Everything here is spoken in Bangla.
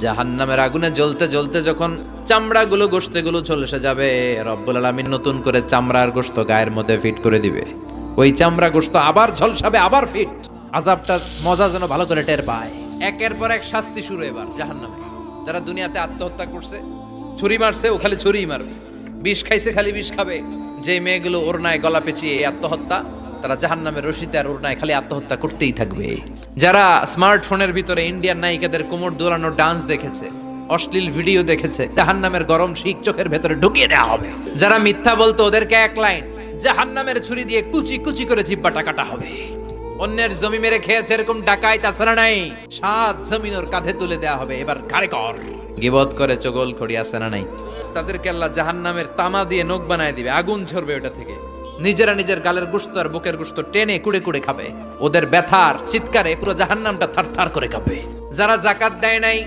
জাহান্নামের আগুনে জ্বলতে জ্বলতে যখন চামড়াগুলো গোশতগুলো চলে যাবে, রব্বুল আলামিন নতুন করে চামড়ার গোশত গায়ের মধ্যে ফিট করে দিবে। ওই চামড়া গোশত আবার ঝলসাবে, আবার ফিট। আযাবটা মজা যেন ভালো করে টের পায়। একের পর এক শাস্তি শুরু এবার জাহান্নামে। যারা দুনিয়াতে আত্মহত্যা করছে, ছুরি মারছে, ও খালি ছুরিই মারবে। বিষ খাইছে, খালি বিষ খাবে। যে মেয়েগুলো ওড়নায় গলা পেঁচিয়ে এই আত্মহত্যা, তারা জাহান্নামের রশিতে আর ওড়নায় খালি আত্মহত্যা করতেই থাকবে। যারা স্মার্টফোনের ভিতরে ইন্ডিয়ান নায়িকাদের কোমর দোলানো ডান্স দেখেছে, অশ্লীল ভিডিও দেখেছে, জাহান্নামের গরম শিক চোখের ভেতরে ঢুকিয়ে দেওয়া হবে। যারা মিথ্যা বলতো, ওদেরকে এক লাইন জাহান্নামের ছুরি দিয়ে কুচি কুচি করে জিহ্বাটা কাটা হবে। অন্যের জমি মেরে খেয়েছে এরকম ডাকাই তাছাড়া নাই, 7 জমিন ওর কাঁধে তুলে দেওয়া হবে। এবার ঘাড়ে কর। গিবত করে চগল খড়ি আছে না নাই, তাদেরকে আল্লাহ জাহান্নামের তামা দিয়ে নখ বানায় দিবে, আগুন ঝরবে ওটা থেকে। নিজেরা নিজের গালের গোশত আর বুকের গোশত টেনে কুড়ে কুড়ে খাবে। ওদের ব্যথার চিৎকারে পুরো জাহান্নামটা থারথার করে কাঁপবে। যারা যাকাত দেয় নাই,